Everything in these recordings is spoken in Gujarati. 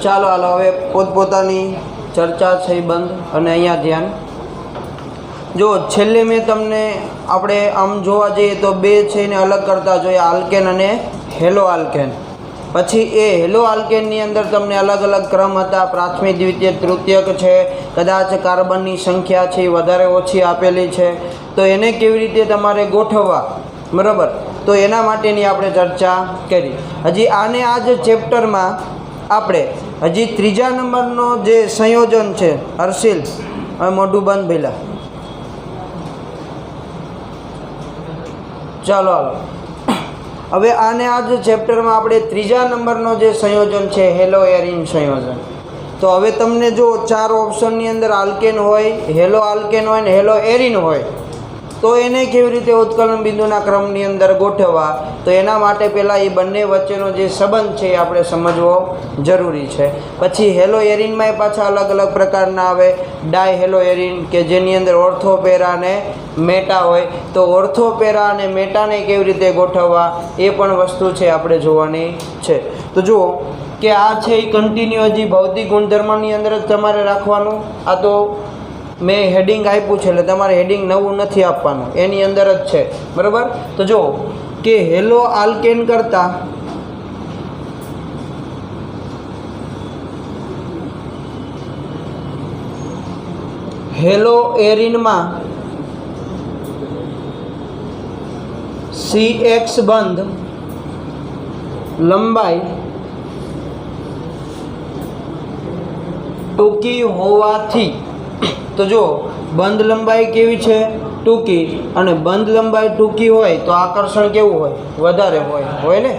ચાલો હાલો હવે પોતપોતાની ચર્ચા છે બંધ અને અહીંયા ધ્યાન જો છેલ્લે મેં તમને આપણે આમ જોવા જઈએ તો બે છે એને અલગ કરતા જોઈએ આલ્કેન અને હેલો આલ્કેન પછી એ હેલો આલ્કેનની અંદર તમને અલગ અલગ ક્રમ હતા પ્રાથમિક દ્વિતીય તૃતીયક છે કદાચ કાર્બનની સંખ્યા છે વધારે ઓછી આપેલી છે તો એને કેવી રીતે તમારે ગોઠવવા બરાબર તો એના માટેની આપણે ચર્ચા કરી હજી આને આ જ ચેપ્ટરમાં આપણે હજી ત્રીજા નંબરનો જે સંયોજન છે હર્ષિલ હવે મોઢું બંધ ભેલા ચાલો હાલો હવે આને આ જ ચેપ્ટરમાં આપણે ત્રીજા નંબરનો જે સંયોજન છે હેલો એરિન સંયોજન તો હવે તમને જો ચાર ઓપ્શનની અંદર આલ્કેન હોય હેલો આલ્કેન હોય ને હેલો એરિન હોય તો એને કેવી રીતે ઉત્કલન બિંદુના ક્રમની અંદર ગોઠવવા તો એના માટે પહેલાં એ બંને વચ્ચેનો જે સંબંધ છે એ આપણે સમજવો જરૂરી છે પછી હેલો એરિનમાં પાછા અલગ અલગ પ્રકારના આવે ડાય હેલો એરિન કે જેની અંદર ઓર્થોપેરા અને મેટા હોય તો ઓર્થોપેરા અને મેટાને કેવી રીતે ગોઠવવા એ પણ વસ્તુ છે આપણે જોવાની છે તો જુઓ કે આ છે એ કન્ટિન્યુ હજી ભૌતિક ગુણધર્મની અંદર જ તમારે રાખવાનું આ તો મેં હેડિંગ આપ્યું છે એટલે તમારે હેડિંગ નવું નથી આપવાનું એની અંદર જ છે બરાબર તો જો કે હેલો આલ્કેન કરતાં હેલો એરિનમાં CX બંધ લંબાઈ ટૂંકી હોવાથી તો જો બંધ લંબાઈ કેવી છે ટૂંકી અને બંધ લંબાઈ ટૂંકી હોય તો આકર્ષણ કેવું હોય વધારે હોય ને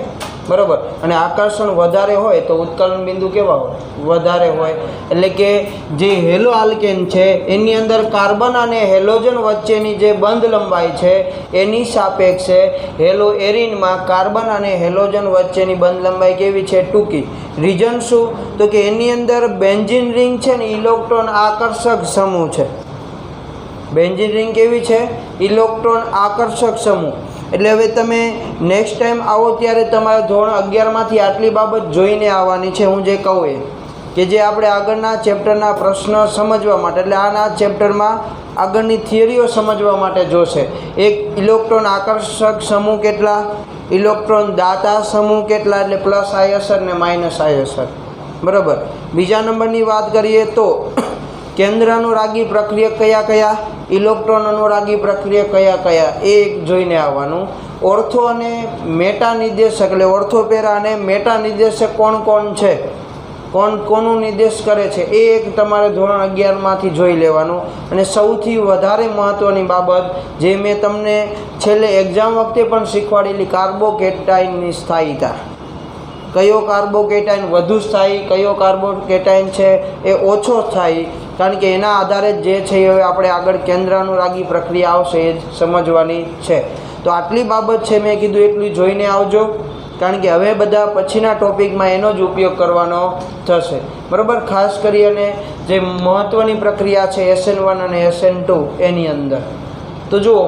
બરાબર અને આકર્ષણ વધારે હોય તો ઉત્કલન બિંદુ કેવા હોય વધારે હોય એટલે કે જે હેલો આલ્કેન છે એની અંદર કાર્બન અને હેલોજન વચ્ચેની જે બંધ લંબાઈ છે એની સાપેક્ષે હેલો એરિનમાં કાર્બન અને હેલોજન વચ્ચેની બંધ લંબાઈ કેવી છે ટૂંકી રીઝન શું તો કે એની અંદર બેન્ઝીન રિંગ છે ને ઇલેક્ટ્રોન આકર્ષક સમૂહ છે બેન્ઝીન રિંગ કેવી છે ઇલેક્ટ્રોન આકર્ષક સમૂહ એટલે હવે તમે નેક્સ્ટ ટાઈમ આવો ત્યારે તમારે ધોરણ 11માંથી આટલી બાબત જોઈને આવવાની છે હું જે કહું એ કે જે આપણે આગળના ચેપ્ટરના પ્રશ્ન સમજવા માટે એટલે આના ચેપ્ટરમાં આગળની થિયરીઓ સમજવા માટે જોશે એક ઇલેક્ટ્રોન આકર્ષક સમૂહ કેટલા ઇલેક્ટ્રોન દાતા સમૂહ કેટલા એટલે પ્લસ આયસર ને માઇનસ આયસર બરાબર બીજા નંબરની વાત કરીએ તો કેન્દ્ર અનુરાગી પ્રક્રિયક કયા કયા ઇલેક્ટ્રોન અનુરાગી પ્રક્રિયક કયા કયા એ જોઈને આવવાનું ઓર્થો અને મેટા નિર્દેશક એટલે ઓર્થોપેરા અને મેટા નિર્દેશક કોણ કોણ છે કોનું નિર્દેશ કરે છે એ એક તમારે ધોરણ 11માંથી જોઈ લેવાનું અને સૌથી વધારે મહત્ત્વની બાબત જે મેં તમને છેલ્લે એક્ઝામ વખતે પણ શીખવાડેલી કાર્બોકેટાઇનની સ્થાયીતા કયો કાર્બોકેટાઇન વધુ સ્થાયી કયો કાર્બોકેટાઇન છે એ ઓછો સ્થાયી કારણ કે એના આધારે જે છે એ હવે આપણે આગળ કેન્દ્ર અનુરાગી પ્રક્રિયા આવશે એ સમજવાની છે તો આટલી બાબત છે મેં કીધું એટલું જોઈને આવજો કારણ કે હવે બધા પછીના ટોપિકમાં એનો જ ઉપયોગ કરવાનો થશે બરાબર ખાસ કરી અને જે મહત્ત્વની પ્રક્રિયા છે SN1 અને SN2 એની અંદર તો જુઓ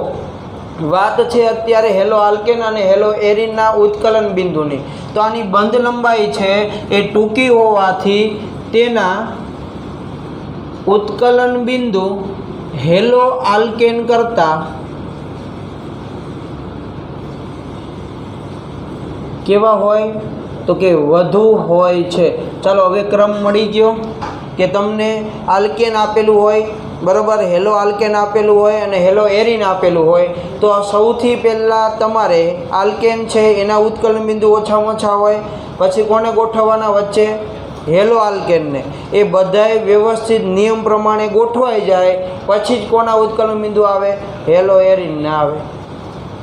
વાત છે અત્યારે હેલો આલ્કેન અને હેલો એરિનના ઉત્કલન બિંદુની તો આની બંધ લંબાઈ છે એ ટૂંકી હોવાથી તેના ઉત્કલન બિંદુ હેલો આલ્કેન કરતાં કેવા હોય તો કે વધુ હોય છે ચાલો હવે ક્રમ મળી ગયો કે તમને આલ્કેન આપેલું હોય બરાબર હેલો આલ્કેન આપેલું હોય અને હેલો એરિન આપેલું હોય તો સૌથી પહેલાં તમારે આલ્કેન છે એના ઉત્કલન બિંદુ ઓછામાં ઓછા હોય પછી કોને ગોઠવવાના વચ્ચે હેલો આલ્કેનને એ બધાય વ્યવસ્થિત નિયમ પ્રમાણે ગોઠવાઈ જાય પછી જ કોના ઉત્કલન બિંદુ આવે હેલો એરિનને આવે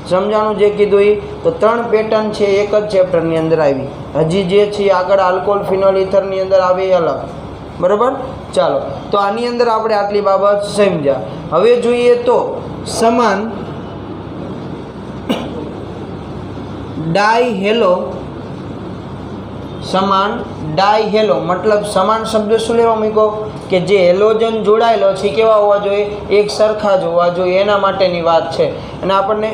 સમજાણું જે કીધું એ તો 3 પેટર્ન છે એક જ ચેપ્ટરની અંદર આવી હજી જે છે આગળ આલ્કોહોલ ફિનોલ ઇથરની અંદર આવે એ અલગ બરાબર ચાલો તો આની અંદર આપણે આટલી બાબત સમજ્યા હવે જોઈએ તો સમાન ડાયહેલો મતલબ સમાન શબ્દ શું લેવા મૂકો કે જે હેલોજન જોડાયેલો છે કેવા હોવા જોઈએ એક સરખા જ હોવા જોઈએ એના માટેની વાત છે અને આપણને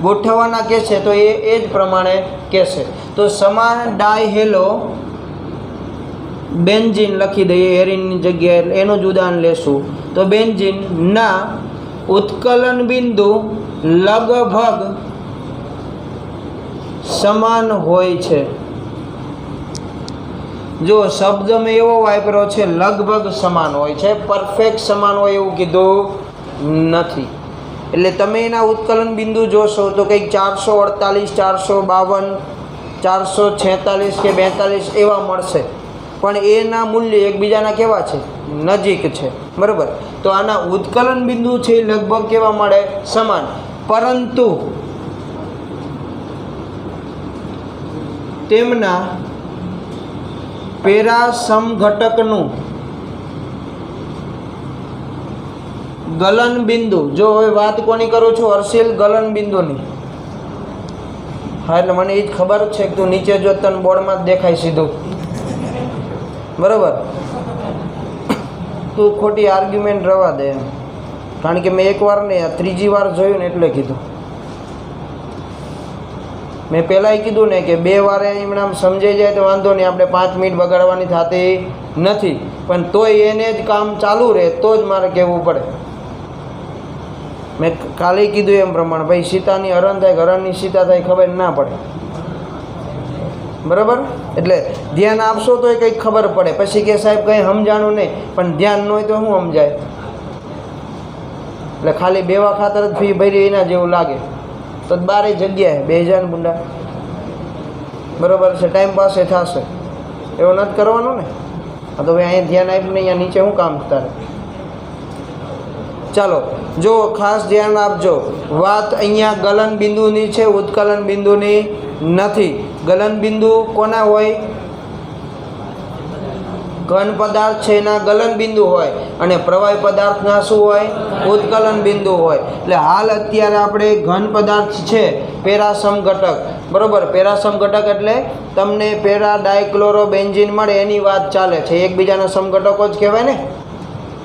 ગોઠવવાના કહેશે તો એ જ પ્રમાણે કહેશે તો સમાન ડાયહેલો બેન્ઝીન લખી દઈએ એરિનની જગ્યાએ, એનું જ ઉદાહરણ લેશું. તો બેન્ઝીનના ઉત્કલન બિંદુ લગભગ સમાન હોય છે. જો શબ્દ મેં એવો વાપર્યો છે લગભગ સમાન હોય છે, પરફેક્ટ સમાન હોય એવું કીધું નથી. એટલે તમે એના ઉત્કલન બિંદુ જોશો તો કંઈક 448, 452, 446 કે 42 એવા મળશે, પણ એના મૂલ્ય એકબીજાના કેવા છે? નજીક છે. બરાબર. તો આના ઉત્કલન બિંદુ છે એ લગભગ કેવા મળે? સમાન. પરંતુ તેમના પેરાસમઘટકનું ગલન બિંદુ, જો હવે વાત કોની કરું છું? હર્ષિલ, ગલન બિંદુની. હા, એટલે મને એ જ ખબર છે કે તું નીચે જો તને બોર્ડમાં જ દેખાય સીધું. બરાબર. તું ખોટી આર્ગ્યુમેન્ટ રવા દે એમ, કારણ કે મેં એકવાર નહીં, ત્રીજી વાર જોયું ને એટલે કીધું. મેં પહેલાંય કીધું ને કે 2 વારે એમણે આમ સમજાઈ જાય તો વાંધો નહીં, આપણે 5 મિનિટ બગાડવાની થતી નથી, પણ તોય એને જ કામ ચાલુ રહે તો જ મારે કહેવું પડે. મેં કાલે કીધું એમ પ્રમાણે, ભાઈ સીતાની હરણ થાય, હરણની સીતા થાય ખબર ના પડે. બરાબર. એટલે ધ્યાન આપશો તો એ કંઈક ખબર પડે. પછી કે સાહેબ કંઈ સમજાણું નહીં, પણ ધ્યાન ન હોય તો શું સમજાય? એટલે ખાલી બેવા ખાતર જ ફી ભરી એના જેવું લાગે. તો 12 જગ્યાએ 2000 બુંડા. બરાબર છે, ટાઈમ પાસે થશે, એવો નથી કરવાનો ને. હા, તો ભાઈ અહીંયા ધ્યાન આપ્યું ને અહીંયા નીચે શું કામ તારે? ચાલો, જો ખાસ ધ્યાન આપજો, વાત અહીંયા ગલન બિંદુની છે, ઉત્કલન બિંદુની નથી. ગલન બિંદુ કોના હોય? ઘન પદાર્થ છે એના ગલન બિંદુ હોય, અને પ્રવાહી પદાર્થના શું હોય? ઉત્કલન બિંદુ હોય. એટલે હાલ અત્યારે આપણે ઘન પદાર્થ છે પેરાસમ ઘટક. બરાબર. પેરાસમ ઘટક એટલે તમને પેરા ડાયક્લોરો બેન્ઝીન મળે એની વાત ચાલે છે. એકબીજાના સમઘટકો જ કહેવાય ને,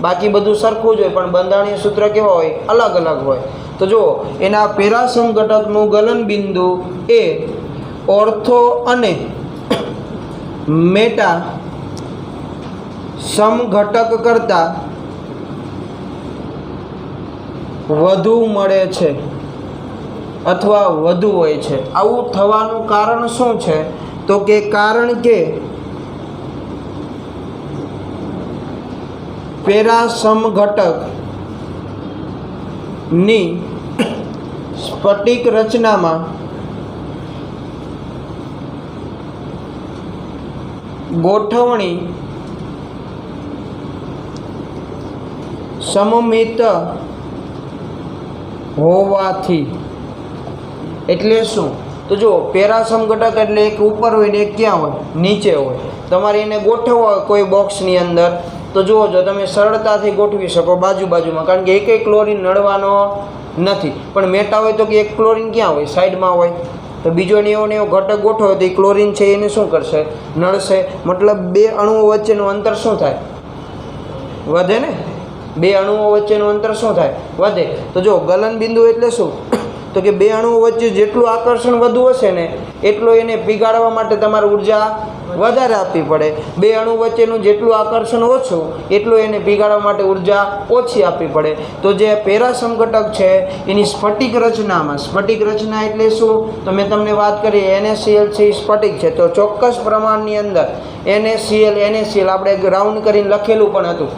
બાકી બધું સરખું જ હોય, પણ બંધારણીય સૂત્ર કેવા હોય? અલગ અલગ હોય. તો જો એના પેરાસમ ઘટકનું ગલન બિંદુ એ ઓર્થો અને મેટા સમઘટક કરતાં વધુ મળે છે અથવા વધુ હોય છે. આવું થવાનું કારણ શું છે? તો કે કારણ કે પેરાસમઘટકની સ્ફટિક રચનામાં ગોઠવણી સમમિત હોવાથી. એટલે શું? તો જો પેરાસમ ઘટક એટલે એક ઉપર હોય ને એક ક્યાં હોય? નીચે હોય. તમારે એને ગોઠવવા હોય કોઈ બોક્સની અંદર તો જુઓ, જો તમે સરળતાથી ગોઠવી શકો બાજુમાં, કારણ કે એક ક્લોરીન નડવાનો નથી. પણ મેટા હોય તો કે એક ક્લોરીન ક્યાં હોય? સાઈડમાં હોય. તો બીજો ને એવો ઘટક ગોઠવો તો એ ક્લોરીન છે એને શું કરશે? નડશે. મતલબ 2 અણુઓ વચ્ચેનું અંતર શું થાય? વધે ને. 2 અણુઓ વચ્ચેનું અંતર શું થાય? વધે. તો જો ગલન બિંદુ એટલે શું? તો કે 2 અણુઓ વચ્ચે જેટલું આકર્ષણ વધુ હશે ને એટલો એને પીગાળવા માટે તમારે ઉર્જા વધારે આપવી પડે. 2 અણુ વચ્ચેનું જેટલું આકર્ષણ ઓછું એટલું એને પીગાળવા માટે ઉર્જા ઓછી આપવી પડે. તો જે પેરાસમ ઘટક છે એની સ્ફટિક રચનામાં, સ્ફટિક રચના એટલે શું? તો મેં તમને વાત કરી NaCl છે એ સ્ફટિક છે. તો ચોક્કસ પ્રમાણની અંદર NaCl આપણે રાઉન્ડ કરીને લખેલું પણ હતું,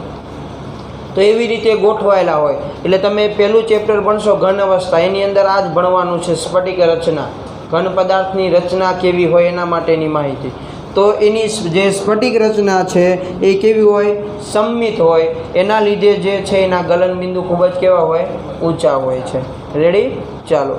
તો એવી રીતે ગોઠવાયેલા હોય. એટલે તમે પહેલું ચેપ્ટર ભણશો ઘન અવસ્થા, એની અંદર આ જ ભણવાનું છે, સ્ફટિક રચના. ઘન પદાર્થની રચના કેવી હોય એના માટેની માહિતી. તો એની જે સ્ફટિક રચના છે એ કેવી હોય? સમમિત હોય. એના લીધે જે છે એના ગલન બિંદુ ખૂબ જ કેવા હોય? ઊંચા હોય છે. રેડી? ચાલો,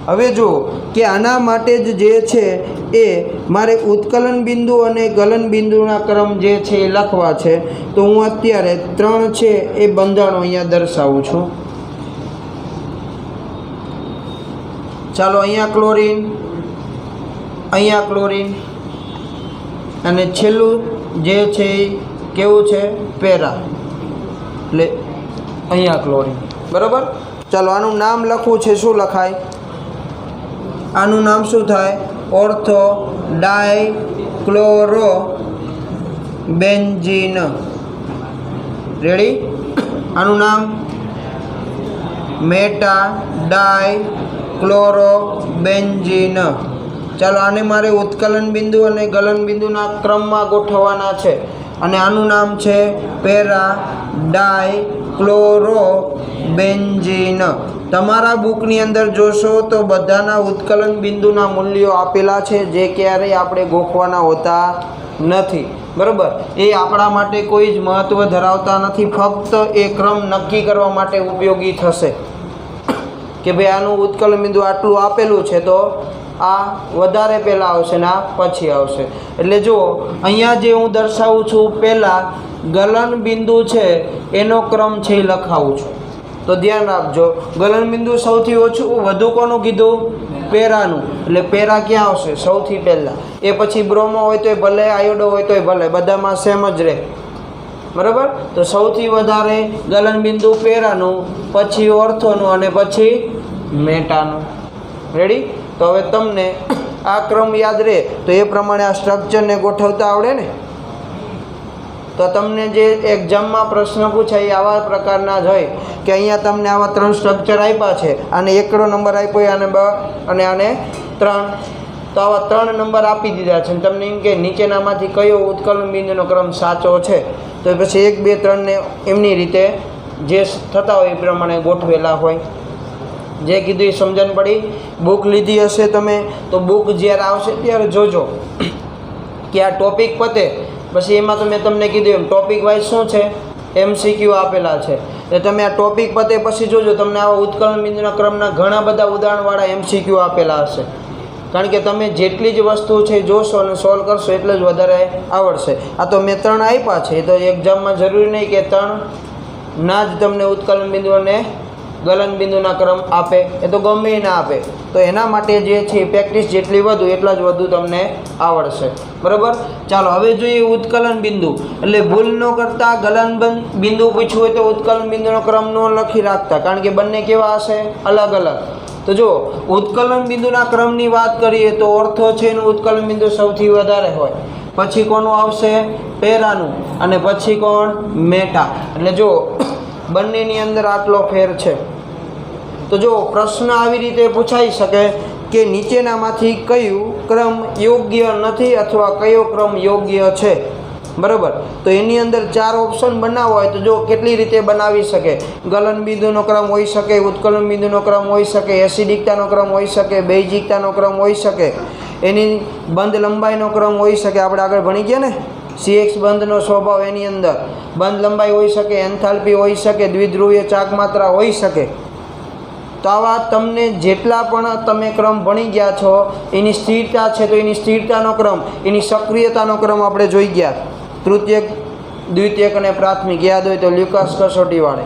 હવે જુઓ કે આના માટે જ જે છે એ મારે ઉત્કલન બિંદુ અને ગલન બિંદુના ક્રમ જે છે એ લખવા છે. તો હું અત્યારે 3 છે એ બંધારણો અહીંયા દર્શાવું છું. ચાલો, અહીંયા ક્લોરીન, અને છેલ્લું જે છે એ કેવું છે? પેરા. એટલે અહીંયા ક્લોરીન. બરાબર. ચાલો, આનું નામ લખવું છે. શું લખાય? આનું નામ શું થાય? Ortho dichloro benzene. રેડી? આનું નામ મેટા ડાઇક્લોરોબેન્ઝીન. ચાલો આને મારે ઉત્કલન બિંદુ અને ગલન બિંદુના ક્રમમાં ગોઠવવાના છે અને આનું નામ છે પેરા ડાઇક્લોરોબેન્ઝીન. તમારા બુકની અંદર જોશો તો બધાના ઉત્કલન બિંદુના મૂલ્યો આપેલા છે, જે ક્યારેય આપણે ગોખવાના હોતા નથી. બરાબર? એ આપણા માટે કોઈ જ મહત્ત્વ ધરાવતા નથી, ફક્ત એ ક્રમ નક્કી કરવા માટે ઉપયોગી થશે કે ભાઈ આનું ઉત્કલન બિંદુ આટલું આપેલું છે તો આ વધારે પહેલાં આવશે ને આ પછી આવશે. એટલે જુઓ અહીંયા જે હું દર્શાવું છું, પહેલાં ગલન બિંદુ છે એનો ક્રમ છે એ લખાવું છું. તો ધ્યાન રાખજો, ગલન બિંદુ સૌથી ઓછું વધુ કોનું કીધું? પેરાનું. એટલે પેરા ક્યાં આવશે? સૌથી પહેલાં. એ પછી બ્રોમો હોય તોય ભલે, આયોડો હોય તોય ભલે, બધામાં સેમ જ રહે. બરાબર? તો સૌથી વધારે ગલન બિંદુ પેરાનું, પછી ઓર્થોનું અને પછી મેટાનું. રેડી? તો હવે તમને આ ક્રમ યાદ રહે તો એ પ્રમાણે આ સ્ટ્રક્ચરને ગોઠવતા આવડે ને? તો તમને જે એક્ઝામમાં પ્રશ્ન પૂછાય આવા પ્રકારના જ હોય કે અહીંયા તમને આવા 3 સ્ટ્રક્ચર આપ્યા છે, આને 1નો નંબર આપ્યો, આને 2 અને આને 3. તો આવા 3 નંબર આપી દીધા છે. તમને એમ કે નીચેનામાંથી કયો ઉત્કલન બિંદુનો ક્રમ સાચો છે, તો પછી 1, 2, 3 ને એમની રીતે જે થતા હોય એ પ્રમાણે ગોઠવેલા હોય. જે કીધું એ સમજણ પડી? બુક લીધી હશે તમે તો બુક જ્યારે આવશે ત્યારે જોજો કે આ ટોપિક પતે પછી એમાં તો મેં તમને કીધું એમ ટોપિક વાઇઝ શું છે, MCQ આપેલા છે. એટલે તમે આ ટોપિક પતે પછી જોજો, તમને આવા ઉત્કલન બિંદુના ક્રમના ઘણા બધા ઉદાહરણવાળા MCQ આપેલા હશે. કારણ કે તમે જેટલી જ વસ્તુ છે જોશો અને સોલ્વ કરશો એટલે જ વધારે આવડશે. આ તો મેં 3 આપ્યા છે, તો એક્ઝામમાં જરૂરી નહીં કે 3 ના જ તમને ઉત્કલન બિંદુ અને ગલન બિંદુના ક્રમ આપે, એ તો ગમે ના આપે. તો એના માટે જે છે પ્રેક્ટિસ જેટલી વધુ એટલા જ વધુ તમને આવડશે. બરાબર? ચાલો હવે જોઈએ ઉત્કલન બિંદુ. એટલે ભૂલ ન કરતા, ગલન બિંદુ પૂછવું હોય તો ઉત્કલન બિંદુનો ક્રમ ન લખી રાખતા, કારણ કે બંને કેવા હશે? અલગ અલગ. તો જો ઉત્કલન બિંદુના ક્રમની વાત કરીએ તો ઓર્થો છે એનું ઉત્કલન બિંદુ સૌથી વધારે હોય, પછી કોનું આવશે? પેરાનું, અને પછી કોણ? મેટા. એટલે જો બંનેની અંદર આટલો ફેર છે. તો જો પ્રશ્ન આવી રીતે પૂછાઈ શકે કે નીચેનામાંથી કયું ક્રમ યોગ્ય નથી અથવા કયો ક્રમ યોગ્ય છે. બરાબર? તો એની અંદર 4 ઓપ્શન બનાવવા હોય તો જો કેટલી રીતે બનાવી શકે. ગલન બિંદુનો ક્રમ હોઈ શકે, ઉત્કલન બિંદુનો ક્રમ હોઈ શકે, એસિડિકતાનો ક્રમ હોઈ શકે, બેઝિકતાનો ક્રમ હોઈ શકે, એની બંધ લંબાઈનો ક્રમ હોઈ શકે. આપણે આગળ ભણી ગયા ને CX બંધનો સ્વભાવ, એની અંદર બંધ લંબાઈ હોઈ શકે, એન્થાલ્પી હોઈ શકે, દ્વિધ્રુવીય ચાક માત્રા હોઈ શકે. તો આવા તમને જેટલા પણ તમે ક્રમ ભણી ગયા છો, એની સ્થિરતા છે તો એની સ્થિરતાનો ક્રમ, એની સક્રિયતાનો ક્રમ આપણે જોઈ ગયા. તૃતીયક, દ્વિતીયક અને પ્રાથમિક યાદ હોય તો લ્યુકાસ કસોટીવાળે.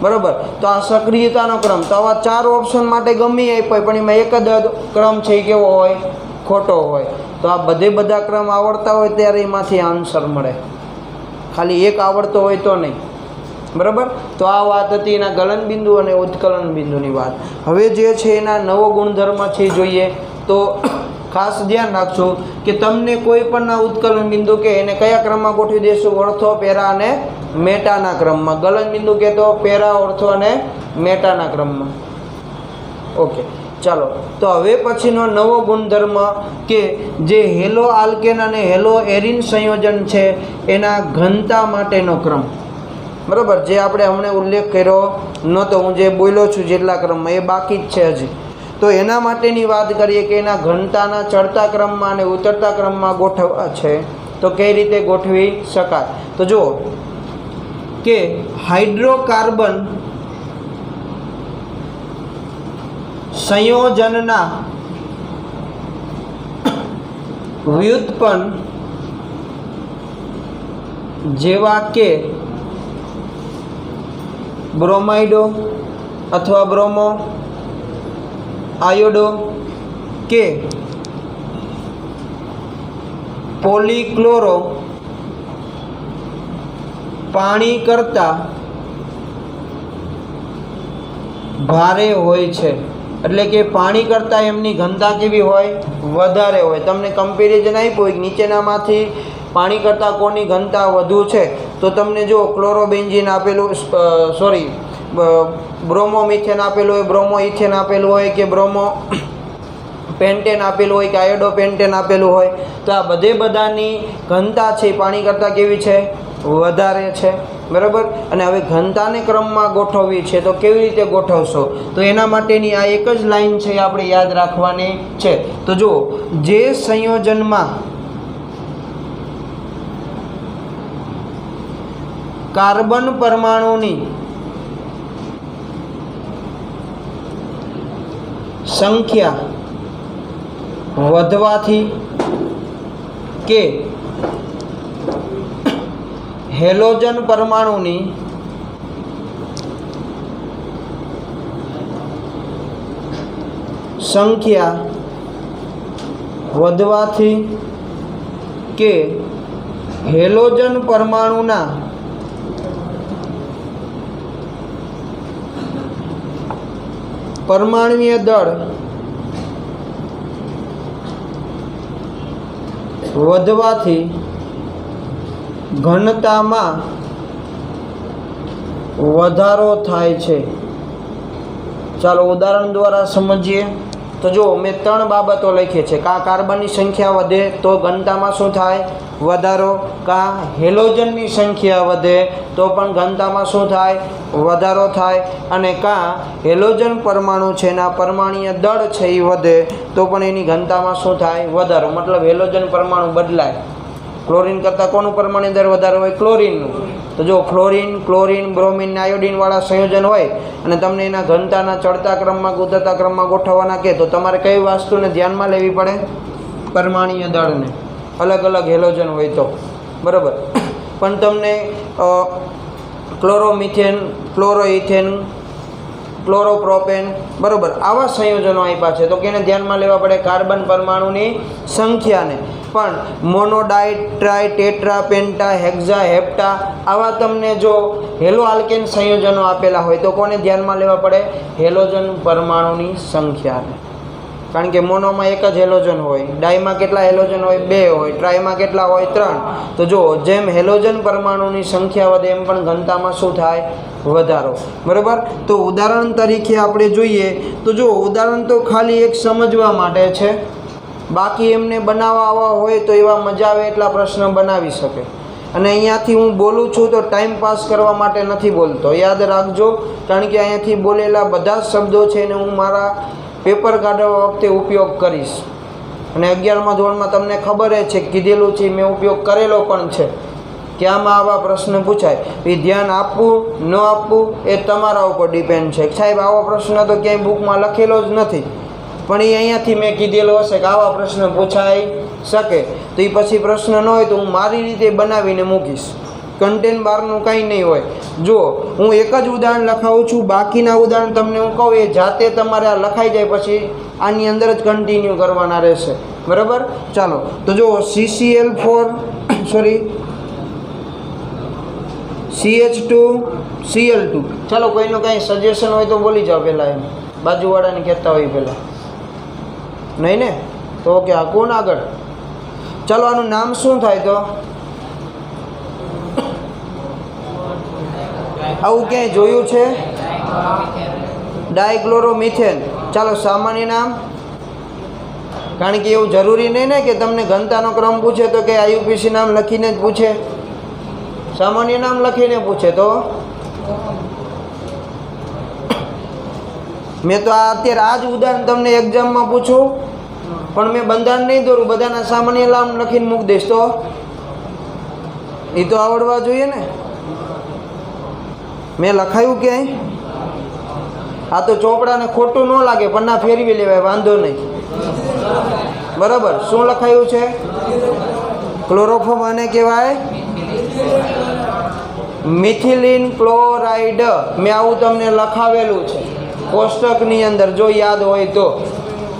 બરાબર? તો આ સક્રિયતાનો ક્રમ. તો આવા 4 ઓપ્શન માટે ગમે આપ્યો પણ એમાં એક જ ક્રમ છે એ કેવો હોય? ખોટો હોય. તો આ બધા ક્રમ આવડતા હોય ત્યારે એમાંથી આન્સર મળે, ખાલી એક આવડતો હોય તો નહીં. બરાબર? તો આ વાત હતી એના ગલન બિંદુ અને ઉત્કલન બિંદુની વાત. હવે જે છે એના નવો ગુણધર્મ છે જોઈએ તો ખાસ ધ્યાન રાખજો કે તમને કોઈ પણના ઉત્કલન બિંદુ કે એને કયા ક્રમમાં ગોઠવી દેશું? ઓર્થો, પેરા અને મેટાના ક્રમમાં. ગલન બિંદુ કે તો પેરા, ઓર્થો અને મેટાના ક્રમમાં. ઓકે, ચાલો. તો હવે પછીનો નવો ગુણધર્મ કે જે હેલો આલ્કેન અને હેલો એરિન સંયોજન છે એના ઘનતા માટેનો ક્રમ. બરાબર? જે આપણે હમણાં ઉલ્લેખ કર્યો નહોતો, હું જે બોલ્યો છું જેટલા ક્રમમાં એ બાકી જ છે હજી. તો એના માટેની વાત કરીએ કે એના ઘનતાના ચડતા ક્રમમાં અને ઉતરતા ક્રમમાં ગોઠવવા છે તો કઈ રીતે ગોઠવી શકાય? તો જુઓ કે હાઇડ્રોકાર્બન સંયોજનના વ્યુત્પન્ન જેવા કે બ્રોમાઇડો અથવા બ્રોમો, આયોડો કે પોલીક્લોરો પાણી કરતાં ભારે હોય છે. એટલે કે પાણી કરતાં એમની ઘનતા કેવી હોય? વધારે હોય. તમને કમ્પેરિઝન આપ્યું હોય નીચેનામાંથી પાણી કરતાં કોની ઘનતા વધુ છે? તો તમને જો ક્લોરોબેન્ઝીન આપેલું, સોરી બ્રોમોમિથેન આપેલું હોય, બ્રોમો ઇથેન આપેલું હોય, કે બ્રોમો પેન્ટેન આપેલું હોય, કે આયોડો પેન્ટેન આપેલું હોય, તો આ બધાની ઘનતા છે પાણી કરતાં કેવી છે? વધારે છે. બરાબર. અને હવે ઘનતાને ક્રમમાં ગોઠવવી છે તો કેવી રીતે ગોઠવશો? તો એના માટેની આ એક જ લાઈન છે આપણે યાદ રાખવાની છે. તો જો જે સંયોજનમાં કાર્બન પરમાણુની સંખ્યા વધવાથી કે હેલોજન પરમાણુની સંખ્યા વધવાથી કે હેલોજન પરમાણુના પરમાણુય દળ વધવાથી ઘનતામાં વધારો થાય છે. ચાલો ઉદાહરણ દ્વારા સમજીએ. તો જો મેં 3 બાબતો લખી છે. કાં કાર્બનની સંખ્યા વધે તો ઘનતામાં શું થાય? વધારો. કાં હેલોજનની સંખ્યા વધે તો પણ ઘનતામાં શું થાય? વધારો થાય. અને કાં હેલોજન પરમાણુ છે એના પરમાણુય દળ છે એ વધે તો પણ એની ઘનતામાં શું થાય? વધારો. મતલબ હેલોજન પરમાણુ બદલાય. ક્લોરીન કરતાં કોનું પરમાણુ દર વધારે હોય? ક્લોરીનનું. તો જો ફ્લોરીન, ક્લોરીન, બ્રોમિન, આયોડિનવાળા સંયોજન હોય અને તમને એના ઘનતાના ચડતા ક્રમમાં ઉતરતા ક્રમમાં ગોઠવવાના કહે તો તમારે કઈ વસ્તુને ધ્યાનમાં લેવી પડે? પરમાણુય દળને. અલગ અલગ હેલોજન હોય તો બરાબર. પણ તમને ક્લોરોમિથેન, ક્લોરોઇથેન, ક્લોરોપ્રોપેન બરાબર આવા સંયોજનો આપ્યા છે તો કેને ધ્યાનમાં લેવા પડે? કાર્બન પરમાણુની સંખ્યાને. પણ મોનોડાઇટ, ટ્રાય, ટેટ્રા, પેન્ટા, હેક્ઝા, હેપ્ટા આવા તમને જો હેલો આલ્કેન સંયોજનો આપેલા હોય તો કોને ધ્યાનમાં લેવા પડે? હેલોજન પરમાણુની સંખ્યાને. કારણ કે મોનોમાં એક જ હેલોજન હોય, ડાયમાં કેટલા હેલોજન હોય? 2 હોય, ટ્રાયમાં કેટલા હોય? 3. તો જો જેમ હેલોજન પરમાણુની સંખ્યા વધે એમ પણ ઘનતામાં શું થાય? વધારો. બરાબર. તો ઉદાહરણ તરીકે આપણે જોઈએ તો જો ઉદાહરણ તો ખાલી એક સમજવા માટે છે, બાકી એમને બનાવવા આવા હોય તો એવા મજા આવે એટલા પ્રશ્ન બનાવી શકે. અને અહીંયાથી હું બોલું છું તો ટાઈમ પાસ કરવા માટે નથી બોલતો, યાદ રાખજો. કારણ કે અહીંયાથી બોલેલા બધા જ શબ્દો છે એને હું મારા પેપર કાઢવા વખતે ઉપયોગ કરીશ. અને 11મા ધોરણમાં તમને ખબર છે કીધેલું છે, મેં ઉપયોગ કરેલો પણ છે કે આમાં આવા પ્રશ્ન પૂછાય. એ ધ્યાન આપવું ન આપવું એ તમારા ઉપર ડિપેન્ડ છે. સાહેબ આવો પ્રશ્ન તો ક્યાંય બુકમાં લખેલો જ નથી, પણ એ અહીંયાથી મેં કીધેલો હશે કે આવા પ્રશ્ન પૂછાઈ શકે. તો એ પછી પ્રશ્ન ન હોય તો હું મારી રીતે બનાવીને મૂકીશ. કન્ટેન્ટ બહારનું કંઈ નહીં હોય. જો હું એક જ ઉદાહરણ લખાવું છું, બાકીના ઉદાહરણ તમને હું કહું એ જાતે તમારે આ લખાઈ જાય પછી આની અંદર જ કન્ટિન્યુ કરવાના રહેશે. બરાબર. ચાલો તો જો CCl4 સોરી CH2Cl2. ચાલો કોઈનું કાંઈ સજેશન હોય તો બોલી જાઓ પહેલાં, એમ બાજુવાળાને કહેતા હોય પહેલાં. નહીં ને? તો ઓકે. આ કોણ આગળ? ચાલો આનું નામ શું થાય? તો આવું ક્યાંય જોયું છે? ડાયક્લોરોમિથેન. ચાલો સામાન્ય નામ, કારણ કે એવું જરૂરી નહીં ને કે તમને ઘનતાનો ક્રમ પૂછે તો કે IUPAC નામ લખીને જ પૂછે. સામાન્ય નામ લખીને પૂછે તો મેં તો અત્યારે આ જ ઉદાહરણ તમને એક્ઝામમાં પૂછું પણ મેં બંધારણ નહીં દોરું, બધાના સામાન્ય નામ લખીને મૂકી દઈશ તો એ તો આવડવા જોઈએ ને. મેં લખાયું ક્યાંય? આ તો ચોપડાને ખોટું ન લાગે પણ ના ફેરવી લેવાય, વાંધો નહીં. બરાબર. શું લખાયું છે? ક્લોરોફોર્મ આને કહેવાય મિથિલિન ક્લોરાઇડ. મેં આવું તમને લખાવેલું છે કોષ્ટકની અંદર, જો યાદ હોય તો.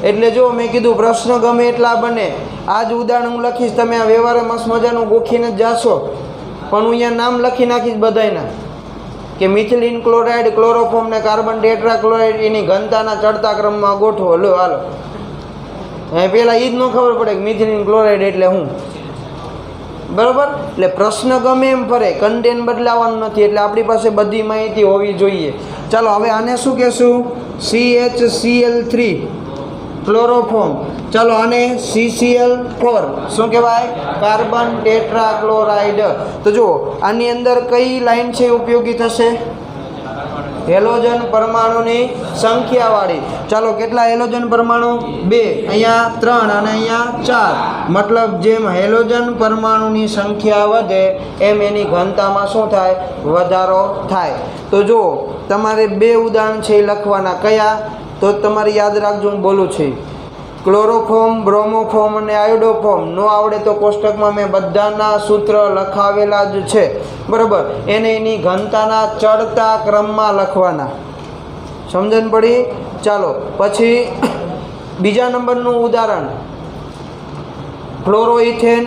એટલે જો મેં કીધું પ્રશ્ન ગમે એટલા બને, આ જ ઉદાહરણ હું લખીશ, તમે આ વ્યવહારે મસ્ત મજાનું ગોખીને જ જાશો, પણ હું અહીંયા નામ લખી નાખીશ બધાયના કે મિથિલિન ક્લોરાઇડ, ક્લોરોફોર્મ ને કાર્બન ટેટ્રાક્લોરાઇડ એની ઘનતાના ચડતા ક્રમમાં ગોઠવો. લો હાલો, પહેલાં એ જ ન ખબર પડે કે મિથિલિન ક્લોરાઇડ એટલે હું. બરાબર. એટલે પ્રશ્ન ગમે એમ ફરે, કન્ટેન્ટ બદલાવાનું નથી, એટલે આપણી પાસે બધી માહિતી હોવી જોઈએ. ચાલો હવે આને શું કહેશું? CHCl3 chloroform. ચાલો આને CCl4 શું કહેવાય? Carbon tetrachloride. તો જુઓ આની અંદર કઈ લાઈન છે ઉપયોગી થશે? હેલોજન પરમાણુની સંખ્યાવાળી. ચાલો કેટલા હેલોજન પરમાણુ? 2, અહીંયા 3 અને અહીંયા 4. મતલબ જેમ હેલોજન પરમાણુની સંખ્યા વધે એમ એની ઘનતામાં શું થાય? વધારો થાય. તો જુઓ તમારે 2 ઉદાહરણ છે એ લખવાના. કયા? તો તમારે યાદ રાખજો, હું બોલું છું. ક્લોરોફોર્મ, બ્રોમોફોર્મ અને આયોડોફોર્મ. નો આવડે તો કોષ્ટકમાં મેં બધાના સૂત્ર લખાવેલા જ છે, બરાબર. એને એની ઘનતાના ચડતા ક્રમમાં લખવાના. સમજણ પડી? ચાલો પછી બીજા નંબરનું ઉદાહરણ, ક્લોરોઇથેન,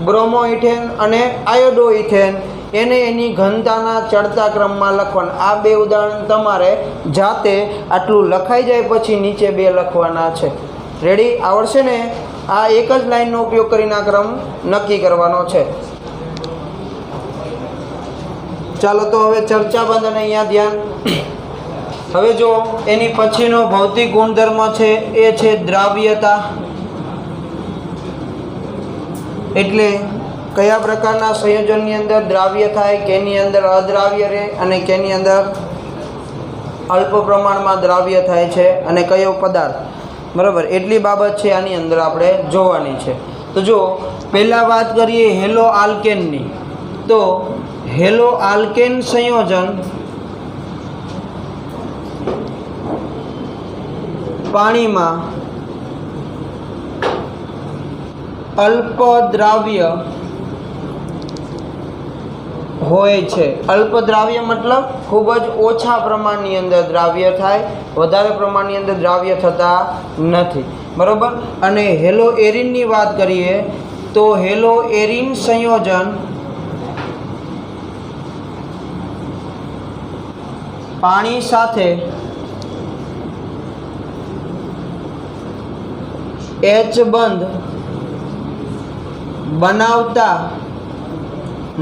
બ્રોમોઇથેન અને આયોડોઇથેન. એને એની ઘનતાના ચડતા ક્રમમાં લખવાના. આ 2 ઉદાહરણ તમારે જાતે આટલું લખાઈ જાય પછી નીચે 2 લખવાના છે. રેડી? આવડશે ને? આ એક જ લાઈનનો ઉપયોગ કરીને આ ક્રમ નક્કી કરવાનો છે. ચાલો તો હવે ચર્ચા બંધ અને અહીંયા ધ્યાન. હવે જો એની પછીનો ભૌતિક ગુણધર્મ છે એ છે દ્રાવ્યતા. એટલે કયા પ્રકારના સંયોજનની અંદર દ્રાવ્ય થાય, કેની અંદર અદ્રાવ્ય રહે અને કેની અંદર અલ્પ પ્રમાણમાં દ્રાવ્ય થાય છે અને કયો પદાર્થ, બરાબર. એટલી બાબત છે આની અંદર આપણે જોવાની છે. તો જો પહેલાં વાત કરીએ હેલો આલ્કેનની. તો હેલો આલ્કેન સંયોજન પાણીમાં અલ્પ દ્રાવ્ય હોય છે. અલ્પ દ્રાવ્ય મતલબ ખૂબ જ ઓછા પ્રમાણની અંદર દ્રાવ્ય થાય, વધારે પ્રમાણની અંદર દ્રાવ્ય થતા નથી, બરાબર. અને હેલો એરિનની વાત કરીએ તો હેલો એરિન સંયોજન પાણી સાથે H બંધ બનાવતા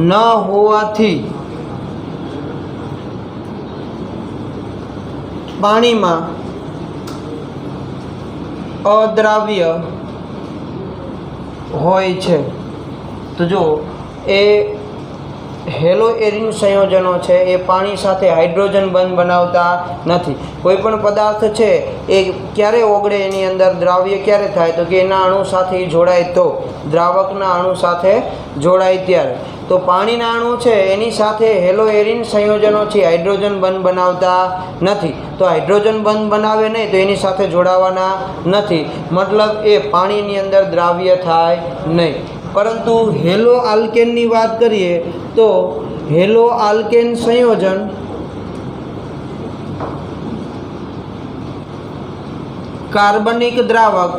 ન હોવાથી પાણીમાં અદ્રાવ્ય હોય છે. તો જો એ હેલો એરિન સંયોજનો છે એ પાણી સાથે હાઇડ્રોજન બંધ બનાવતા નથી. કોઈ પણ પદાર્થ છે એ ક્યારે ઓગળે, એની અંદર દ્રાવ્ય ક્યારે થાય? તો કે એના અણુ સાથે જોડાય તો, દ્રાવકના અણુ સાથે જોડાય ત્યારે. તો પાણીના અણુ છે એની સાથે હેલો એરિન સંયોજનો છે હાઇડ્રોજન બંધ બનાવતા નથી. તો હાઇડ્રોજન બંધ બનાવે નહીં તો એની સાથે જોડાવાના નથી, મતલબ એ પાણીની અંદર દ્રાવ્ય થાય નહીં. પરંતુ હેલો આલ્કેનની વાત કરીએ તો હેલો આલ્કેન સંયોજન કાર્બનિક દ્રાવક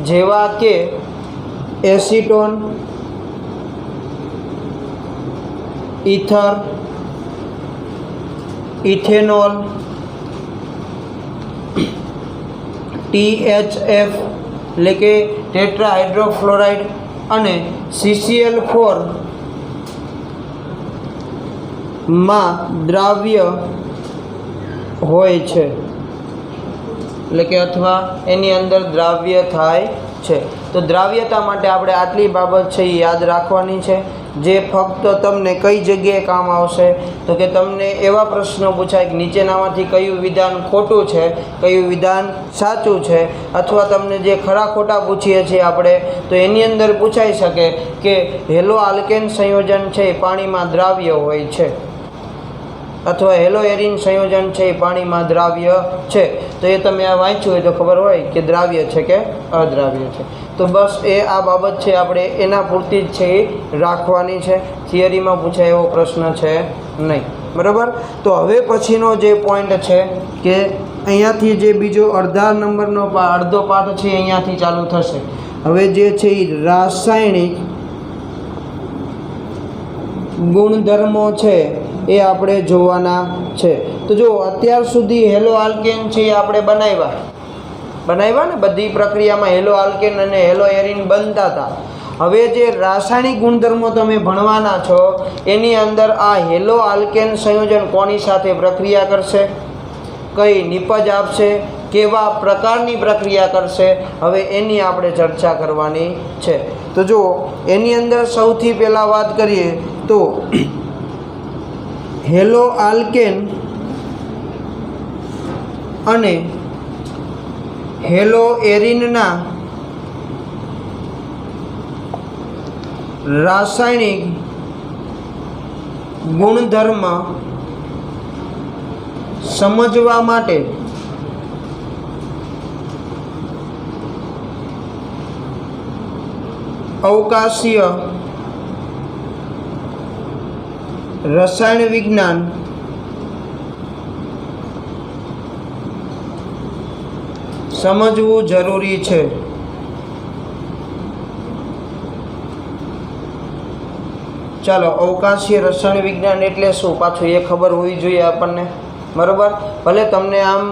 જેવા કે એસીટોન, ઇથર, ઇથેનોલ, THF એટલે કે ટેટ્રાહાઇડ્રોફ્લોરાઇડ અને CCl4 માં દ્રાવ્ય હોય છે, એટલે કે અથવા એની અંદર દ્રાવ્ય થાય છે. તો દ્રાવ્યતા માટે આપણે આટલી બાબત છે એ યાદ રાખવાની છે, જે ફક્ત તમને કઈ જગ્યાએ કામ આવશે? તો કે તમને એવા પ્રશ્નો પૂછાય કે નીચેનામાંથી કયું વિધાન ખોટું છે, કયું વિધાન સાચું છે, અથવા તમને જે ખરા ખોટા પૂછીએ છીએ આપણે તો એની અંદર પૂછાઈ શકે કે હેલો આલ્કેન સંયોજન છે એ પાણીમાં દ્રાવ્ય હોય છે, અથવા હેલો એરિન સંયોજન છે એ પાણીમાં દ્રાવ્ય છે. તો એ તમે આ વાંચ્યું હોય તો ખબર હોય કે દ્રાવ્ય છે કે અદ્રાવ્ય છે. તો બસ એ આ બાબત છે આપણે એના પૂરતી જ છે એ રાખવાની છે, થિયરીમાં પૂછાય એવો પ્રશ્ન છે નહીં, બરાબર. તો હવે પછીનો જે પોઈન્ટ છે કે અહીંયાથી જે બીજો અડધો પાઠ છે અહીંયાથી ચાલુ થશે. હવે જે છે એ રાસાયણિક ગુણધર્મો છે એ આપણે જોવાના છે. તો જો અત્યાર સુધી હેલો આલ્કેન છે એ આપણે બનાવ્યા ને, બધી પ્રક્રિયામાં હેલો આલ્કેન અને હેલો એરિન બનતા હતા. હવે જે રાસાયણિક ગુણધર્મો તમે ભણવાના છો એની અંદર આ હેલો આલ્કેન સંયોજન કોની સાથે પ્રક્રિયા કરશે, કઈ નિપજ આપશે, કેવા પ્રકારની પ્રક્રિયા કરશે, હવે એની આપણે ચર્ચા કરવાની છે. તો જો એની અંદર સૌથી પહેલાં વાત કરીએ તો હેલો આલ્કેન અને હેલો એરિનના રાસાયણિક ગુણધર્મ સમજવા માટે અવકાશીય રસાયણ વિજ્ઞાન સમજવું જરૂરી છે. ચાલો, અવકાશીય રસાયણ વિજ્ઞાન એટલે શું પાછું એ ખબર હોવી જોઈએ આપણને, બરાબર. ભલે તમને આમ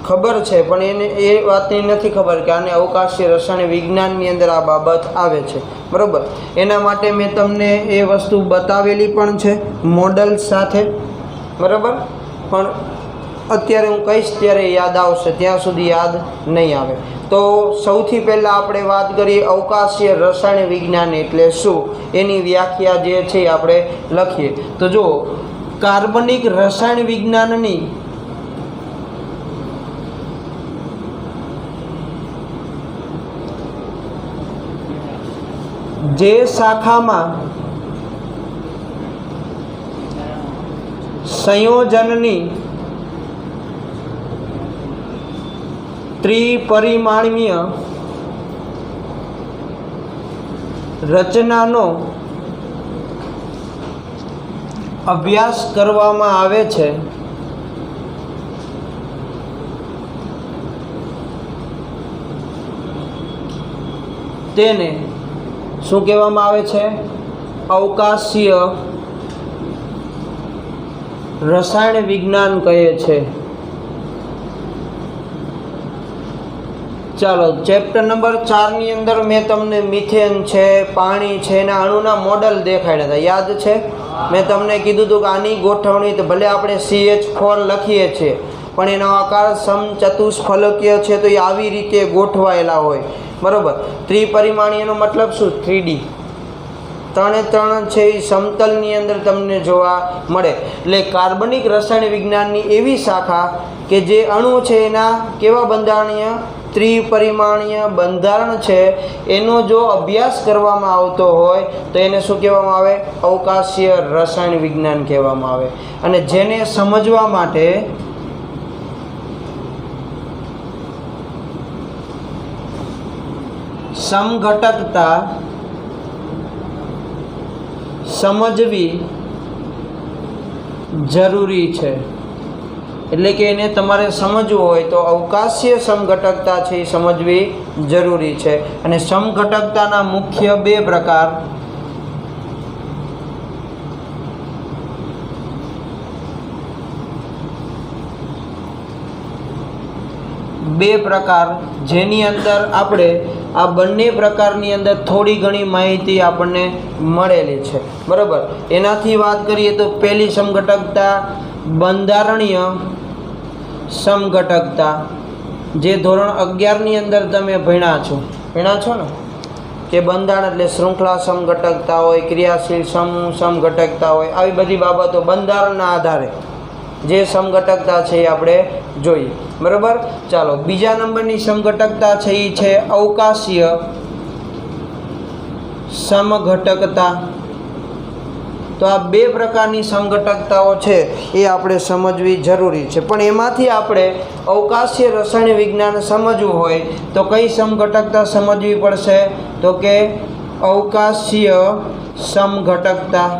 ખબર છે પણ એને એ વાતની નથી ખબર કે આને અવકાશીય રસાયણ વિજ્ઞાનની અંદર આ બાબત આવે છે, બરાબર. એના માટે મેં તમને એ વસ્તુ બતાવેલી પણ છે મોડલ સાથે, બરાબર. પણ અત્યારે હું કહીશ ત્યારે યાદ આવશે, ત્યાં સુધી યાદ નહીં આવે. તો સૌથી પહેલાં આપણે વાત કરીએ અવકાશીય રસાયણ વિજ્ઞાન એટલે શું, એની વ્યાખ્યા જે છે આપણે લખીએ. તો જો કાર્બનિક રસાયણ વિજ્ઞાનની જે શાખામાં સંયોજનની ત્રિપરિમાણીય રચનાનો અભ્યાસ કરવામાં આવે છે તેને શું કહેવામાં આવે છે, અવકાશીય રસાયણ વિજ્ઞાન કહે છે. ચાલો, ચેપ્ટર નંબર 4 ની અંદર મેં તમને મિથેન છે, પાણી છે, એના અણુના મોડલ દેખાડ્યા હતા, યાદ છે? મેં તમને કીધું હતું કે આની ગોઠવણી તો ભલે આપણે CH4 લખીએ છીએ પણ એનો આકાર સમચતુષ્ફલકીય છે, તો એ આવી રીતે ગોઠવાયેલા હોય, બરાબર. ત્રિપરિમાણીયનો મતલબ શું, 3D. ત્રણે ત્રણ છે એ સમતલની અંદર તમને જોવા મળે. એટલે કાર્બનિક રસાયણ વિજ્ઞાનની એવી શાખા કે જે અણુ છે એના કેવા બંધારણીય ત્રિપરિમાણીય બંધારણ છે એનો જો અભ્યાસ કરવામાં આવતો હોય તો એને શું કહેવામાં આવે, અવકાશીય રસાયણ વિજ્ઞાન કહેવામાં આવે. અને જેને સમજવા માટે સમઘટકતા સમજવી જરૂરી છે. એટલે કે એને તમારે સમજવું હોય તો અવકાશીય સમઘટકતા છે એ સમજવી જરૂરી છે. અને સમઘટકતાના મુખ્ય બે પ્રકાર, જેની અંદર આપણે આ બંને પ્રકારની અંદર થોડી ઘણી માહિતી આપણને મળેલી છે, બરાબર. એનાથી વાત કરીએ તો પહેલી સમઘટકતા બંધારણીય સમઘટકતા, જે ધોરણ 11ની અંદર તમે ભણ્યા છો ને, કે બંધારણ એટલે શૃંખલા સમઘટકતા હોય, ક્રિયાશીલ સમૂહ સમઘટકતા હોય, આવી બધી બાબતો બંધારણના આધારે જે સમઘટકતા છે એ આપણે જોઈએ, બરાબર. ચાલો, બીજા નંબરની સમઘટકતા છે એ છે અવકાશીય સમઘટકતા. તો આ બે પ્રકારની સમઘટકતાઓ છે એ આપણે સમજવી જરૂરી છે. પણ એમાંથી આપણે અવકાશીય રસાયણ વિજ્ઞાન સમજવું હોય તો કઈ સમઘટકતા સમજવી પડશે, તો કે અવકાશીય સમઘટકતા.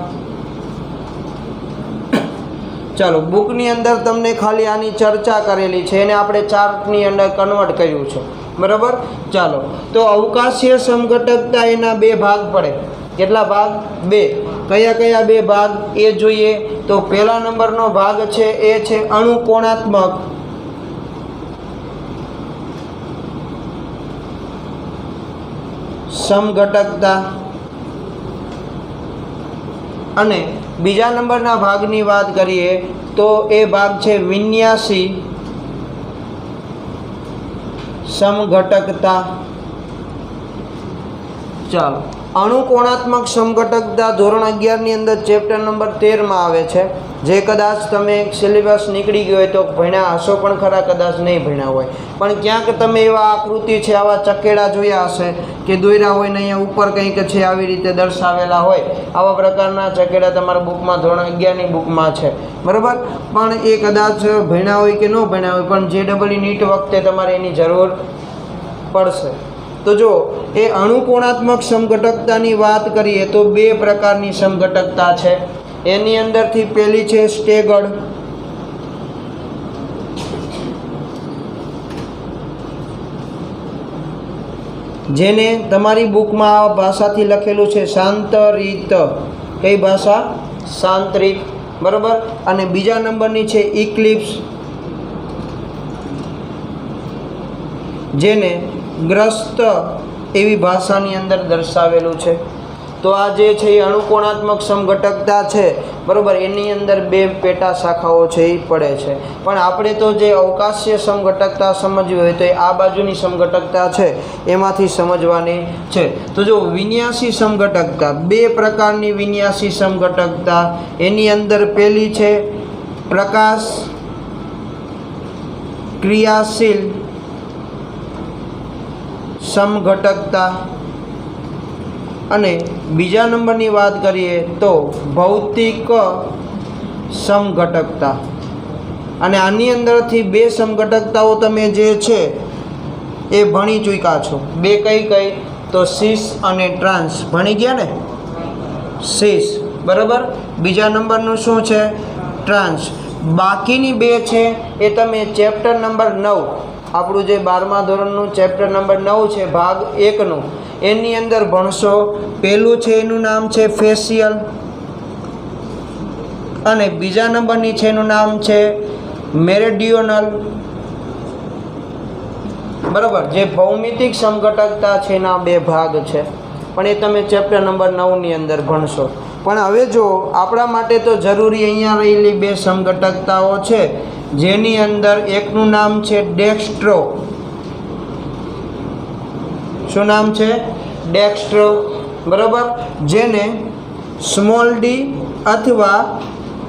ચાલો, બુકની અંદર તમને ખાલી આની ચર્ચા કરેલી છે, એને આપણે ચાર્ટની અંદર કન્વર્ટ કર્યું છે, બરાબર. ચાલો, તો અવકાશીય સમઘટકતા એના બે ભાગ પડે. કેટલા ભાગ? બે. કયા કયા બે ભાગ એ જોઈએ તો પહેલા નંબરનો ભાગ છે એ છે અણુકોણાત્મક સમઘટકતા અને બીજા નંબરના ભાગની વાત કરીએ તો એ ભાગ છે વિન્યાસી સમઘટકતા. ચાલો, અણુકોણાત્મક સમઘટકતા ધોરણ 11 ની અંદર ચેપ્ટર નંબર 13 માં આવે છે, જે કદાચ તમે સિલેબસ નીકળી ગયો હોય તો ભણ્યા હશો પણ ખરા, કદાચ નહીં ભણ્યા હોય પણ ક્યાંક તમે એવા આકૃતિ છે, આવા ચકેડા જોયા હશે કે દોર્યા હોય ને અહીંયા ઉપર કંઈક છે આવી રીતે દર્શાવેલા હોય. આવા પ્રકારના ચકેડા તમારા બુકમાં ધોરણ 11 ની બુકમાં છે, બરાબર. પણ એ કદાચ ભણ્યા હોય કે ન ભણ્યા હોય પણ JEE નીટ વખતે તમારે એની જરૂર પડશે. તો જો એ અણુકોણાત્મક સમઘટકતાની વાત કરીએ તો બે પ્રકારની સમઘટકતા છે. એની અંદરથી પહેલી છે સ્ટેગર્ડ, જેને તમારી બુકમાં આ ભાષાથી લખેલું છે શાંતરીત. કઈ ભાષા? શાંતરીત, બરાબર. અને બીજા નંબરની છે ઇક્લિપ્સ, જેને ગ્રસ્ત એવી ભાષાની અંદર દર્શાવેલું છે. તો આ જે છે એ અણુકોણાત્મક સમઘટકતા છે, બરાબર. એની અંદર બે પેટા શાખાઓ છે એ પડે છે. પણ આપણે તો જે અવકાશીય સમઘટકતા સમજવી હોય તો એ આ બાજુની સમઘટકતા છે એમાંથી સમજવાની છે. તો જો વિન્યાસી સમઘટકતા, બે પ્રકારની વિન્યાસી સમઘટકતા. એની અંદર પહેલી છે પ્રકાશ ક્રિયાશીલ સમઘટકતા અને બીજા નંબરની વાત કરીએ તો ભૌતિક સમઘટકતા. અને આની અંદરથી બે સમઘટકતાઓ તમે જે છે એ ભણી ચૂક્યા છો. બે કઈ કઈ? તો સિસ અને ટ્રાન્સ ભણી ગયા ને, સિસ, બરાબર. બીજા નંબરનું શું છે? ટ્રાન્સ. બાકીની બે છે એ તમે ચેપ્ટર નંબર 9, આપણું જે 12મા ધોરણનું ચેપ્ટર નંબર 9 છે ભાગ 1નું, એની અંદર ભણશો. પહેલું છે એનું નામ છે ફેશિયલ અને બીજા નંબરની છે એનું નામ છે મેરેડિયોનલ, બરાબર. જે ભૌમિતિક સમઘટકતા છે એના બે ભાગ છે, પણ એ તમે ચેપ્ટર નંબર 9 ની અંદર ભણશો. પણ હવે જો આપણા માટે તો જરૂરી અહીંયા રહેલી બે સમઘટકતાઓ છે, જેની અંદર એકનું નામ છે ડેક્સ્ટ્રો. શું નામ છે? ડેક્સ્ટ્રો, બરાબર. જેને સ્મોલ ડી અથવા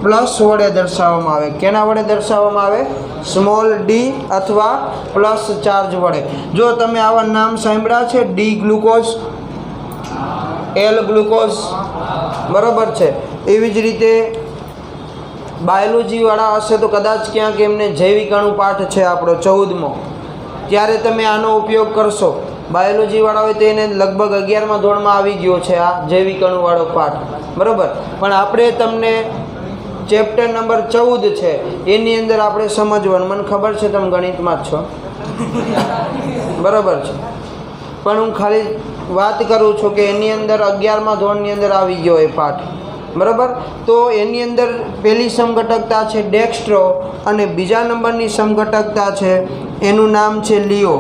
પ્લસ વડે દર્શાવવામાં આવે. કેના વડે દર્શાવવામાં આવે? સ્મોલ ડી અથવા પ્લસ ચાર્જ વડે. જો તમે આવા નામ સાંભળ્યા છે, ડી ગ્લુકોઝ, એલ ગ્લુકોઝ, બરાબર છે. એવી જ રીતે બાયોલોજીવાળા હશે તો કદાચ ક્યાંક એમને જૈવિક અણુ પાઠ છે આપણો 14મો, ત્યારે તમે આનો ઉપયોગ કરશો. બાયોલોજીવાળા હોય તો એને લગભગ 11મા ધોરણમાં આવી ગયો છે આ જૈવિક અણુવાળો પાઠ, બરાબર. પણ આપણે તમને ચેપ્ટર નંબર 14 છે એની અંદર આપણે સમજવાનું. મને ખબર છે તમે ગણિતમાં જ છો, બરાબર છે, પણ હું ખાલી વાત કરું છું કે એની અંદર 11મા ધોરણની અંદર આવી ગયો એ પાઠ, બરાબર. તો એની અંદર પહેલી સમઘટકતા છે ડેક્સ્ટ્રો અને બીજા નંબરની સમઘટકતા છે એનું નામ છે લિયો.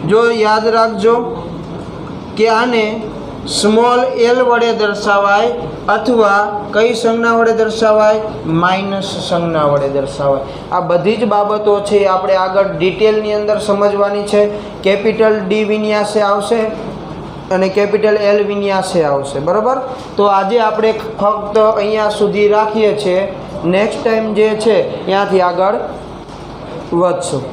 જો યાદ રાખજો કે આને સ્મોલ એલ વડે દર્શાવાય અથવા કઈ સંજ્ઞા વડે દર્શાવાય? માઇનસ સંજ્ઞા વડે દર્શાવાય. આ બધી જ બાબતો છે આપણે આગળ ડિટેલની અંદર સમજવાની છે. કેપિટલ ડી વિન્યાસે આવશે અને કેપિટલ એલ વિન્યાસે આવશે, બરાબર. તો આજે આપણે ફક્ત અહીંયા સુધી રાખીએ છીએ. નેક્સ્ટ ટાઈમ જે છે ત્યાંથી આગળ વધશું.